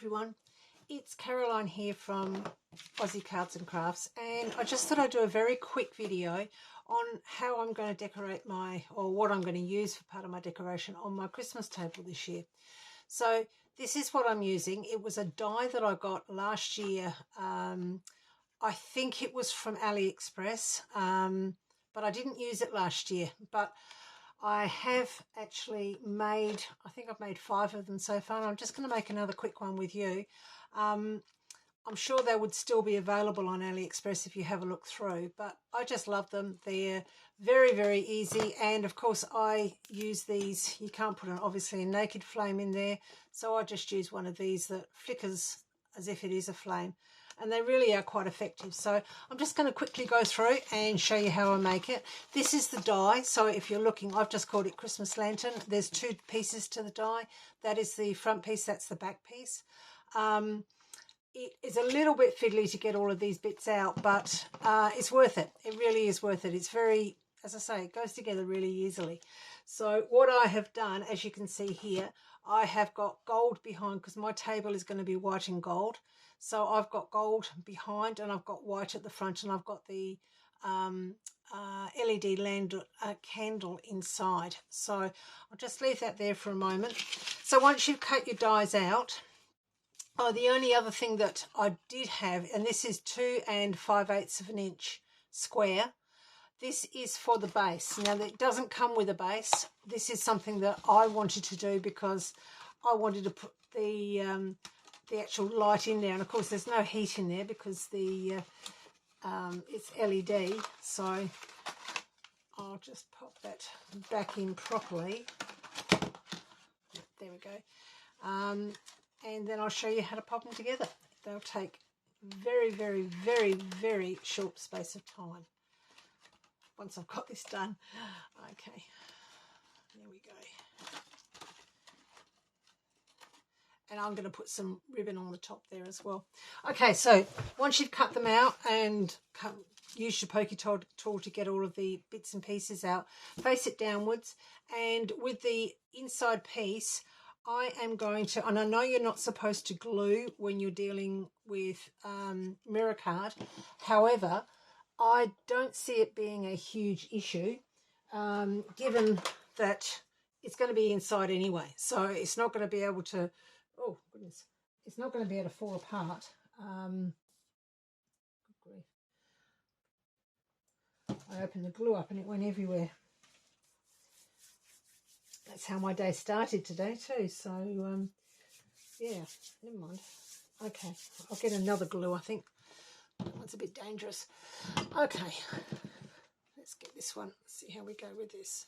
everyone, it's Caroline here from Aussie Cards and Crafts, and I just thought I'd do a very quick video on how I'm going to decorate what I'm going to use for part of my decoration on my Christmas table this year. So this is what I'm using. It was a die that I got last year. I think it was from AliExpress, but I didn't use it last year. But I have actually made, I think I've made 5 of them so far, and I'm just going to make another quick one with you. I'm sure they would still be available on AliExpress if you have a look through, but I just love them. They're very, very easy, and of course I use these. You can't put obviously a naked flame in there, so I just use one of these that flickers as if it is a flame, and they really are quite effective. So I'm just going to quickly go through and show you how I make it. This is the die, so if you're looking, I've just called it Christmas Lantern. There's 2 pieces to the die. That is the front piece, that's the back piece. It is a little bit fiddly to get all of these bits out, but it's worth it. It really is worth it. It's very, as I say, it goes together really easily. So what I have done, as you can see here, I have got gold behind because my table is going to be white and gold. So I've got gold behind and I've got white at the front, and I've got the LED candle inside. So I'll just leave that there for a moment. So once you've cut your dies out, the only other thing that I did have, and this is 2 5/8 of an inch square. This is for the base. Now, it doesn't come with a base. This is something that I wanted to do because I wanted to put the actual light in there. And, of course, there's no heat in there because it's LED. So I'll just pop that back in properly. There we go. And then I'll show you how to pop them together. They'll take very, very, very, very short space of time once I've got this done. Okay, there we go. And I'm going to put some ribbon on the top there as well. Okay, so once you've cut them out and use your pokey tool to get all of the bits and pieces out, face it downwards, and with the inside piece, I am going to, and I know you're not supposed to glue when you're dealing with mirror card. However, I don't see it being a huge issue, given that it's going to be inside anyway. So it's not going to be able to, oh goodness, it's not going to be able to fall apart. Good grief. I opened the glue up and it went everywhere. That's how my day started today too. So, yeah, never mind. Okay, I'll get another glue, I think. That one's a bit dangerous. Okay, let's get this one. See how we go with this.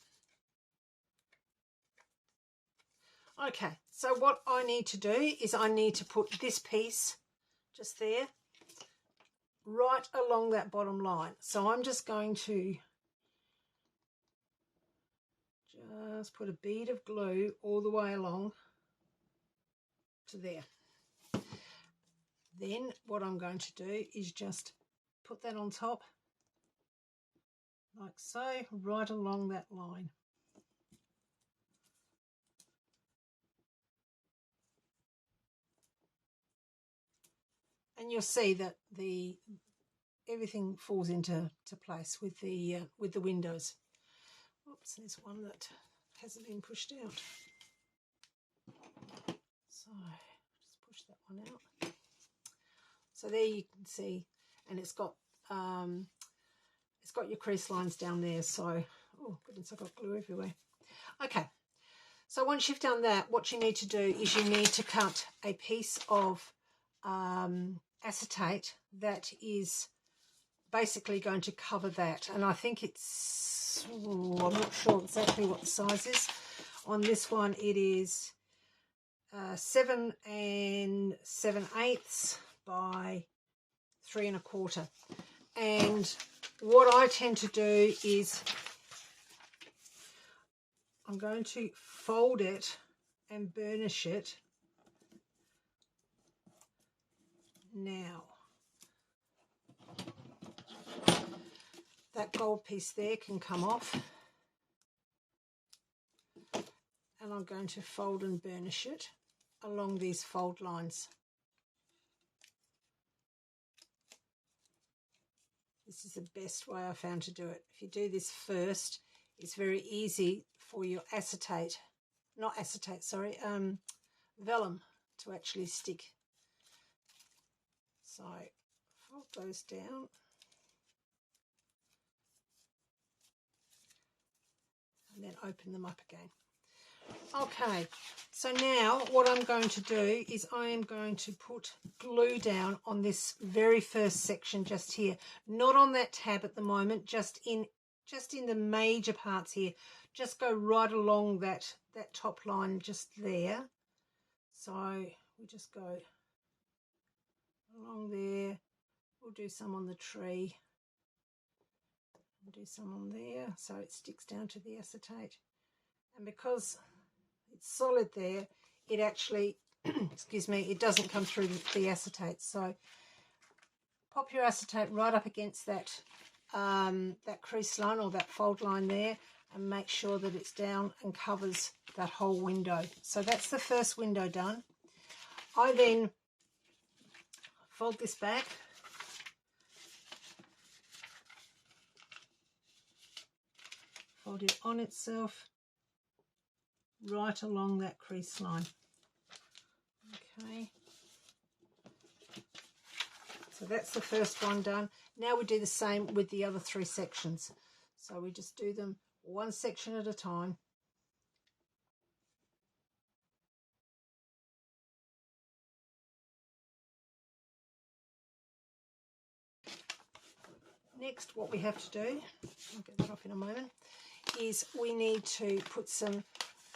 Okay, so what I need to do is I need to put this piece just there, right along that bottom line. So I'm just going to just put a bead of glue all the way along to there. Then what I'm going to do is just put that on top, like so, right along that line. And you'll see that everything falls into place with the windows. Oops, there's one that hasn't been pushed out. So just push that one out. So there you can see, and it's got your crease lines down there. So, oh goodness, I've got glue everywhere. Okay, so once you've done that, what you need to do is you need to cut a piece of acetate that is basically going to cover that. And I think it's, I'm not sure exactly what the size is. On this one, it is 7 7/8 by 3 1/4. And what I tend to do is I'm going to fold it and burnish it. Now, that gold piece there can come off, and I'm going to fold and burnish it along these fold lines. This is the best way I found to do it. If you do this first, it's very easy for your vellum to actually stick. So fold those down. And then open them up again. Okay, so now what I'm going to do is I am going to put glue down on this very first section just here. Not on that tab at the moment, just in the major parts here. Just go right along that top line just there. So we just go along there. We'll do some on the tree. We'll do some on there so it sticks down to the acetate. And because it's solid there, it actually, excuse me, it doesn't come through the acetate. So pop your acetate right up against that crease line or that fold line there, and make sure that it's down and covers that whole window. So that's the first window done. I then fold this back. Fold it on itself right along that crease line. Okay. So that's the first one done. Now we do the same with the other 3 sections. So we just do them one section at a time. Next, what we have to do, I'll get that off in a moment, is we need to put some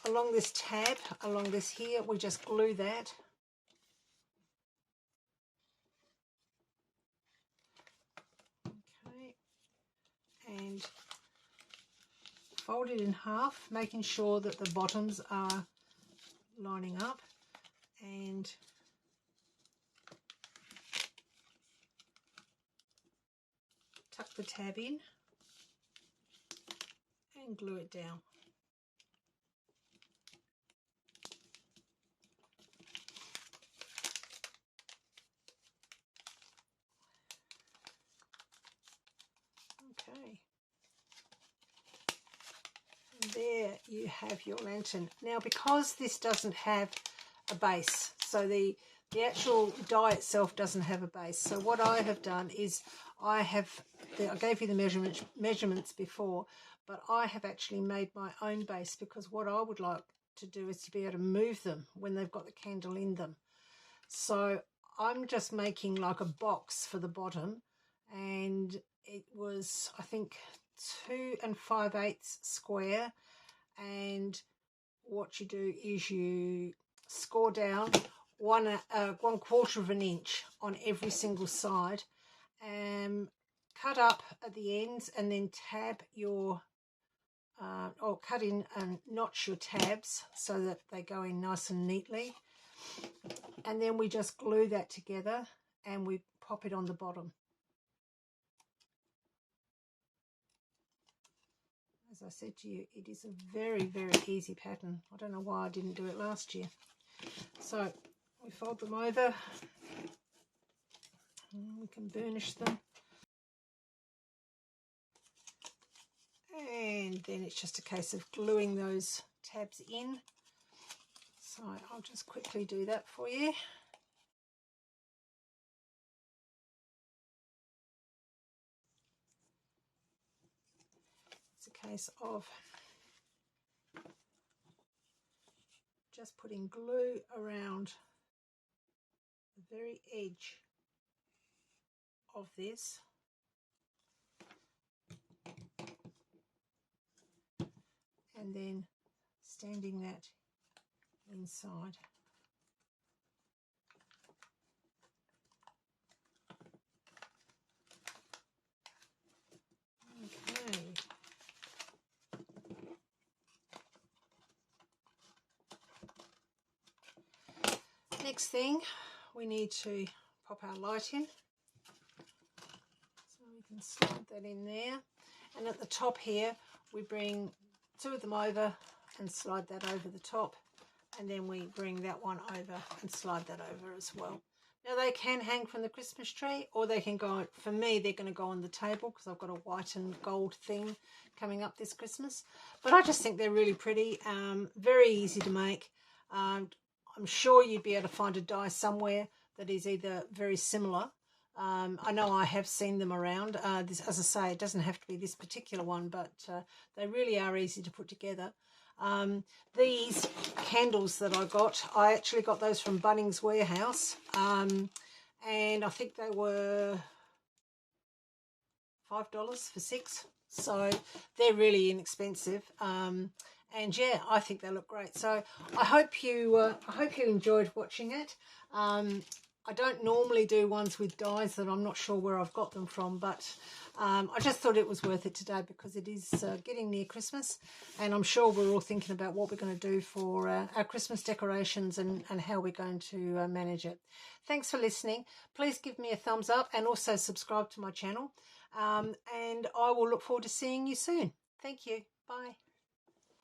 along this tab, along this here, we just glue that. Okay, and fold it in half, making sure that the bottoms are lining up, and tuck the tab in and glue it down. Okay, and there you have your lantern. Now, because this doesn't have a base, so the actual die itself doesn't have a base, so what I have done is I gave you the measurements before, but I have actually made my own base, because what I would like to do is to be able to move them when they've got the candle in them. So I'm just making like a box for the bottom, and it was, I think, 2 5/8 square, and what you do is you score down 1/4 of an inch on every single side, and cut up at the ends, and then tab your or cut in and notch your tabs so that they go in nice and neatly, and then we just glue that together and we pop it on the bottom. As I said to you, it is a very, very easy pattern. I don't know why I didn't do it last year. So we fold them over, and we can burnish them, and then it's just a case of gluing those tabs in. So I'll just quickly do that for you. It's a case of just putting glue around the very edge of this, and then standing that inside. Okay. Next thing, we need to pop our light in. So we can slide that in there. And at the top here, we bring 2 of them over and slide that over the top. And then we bring that one over and slide that over as well. Now they can hang from the Christmas tree, or they can go, for me, they're going to go on the table because I've got a white and gold theme coming up this Christmas. But I just think they're really pretty, very easy to make. I'm sure you'd be able to find a die somewhere that is either very similar. I know I have seen them around. This, as I say, it doesn't have to be this particular one, but they really are easy to put together. These candles that I actually got those from Bunnings Warehouse, and I think they were $5 for 6, so they're really inexpensive. And yeah, I think they look great. So I hope you enjoyed watching it. I don't normally do ones with dies that I'm not sure where I've got them from, but I just thought it was worth it today because it is getting near Christmas, and I'm sure we're all thinking about what we're going to do for our Christmas decorations and how we're going to manage it. Thanks for listening. Please give me a thumbs up and also subscribe to my channel, and I will look forward to seeing you soon. Thank you. Bye.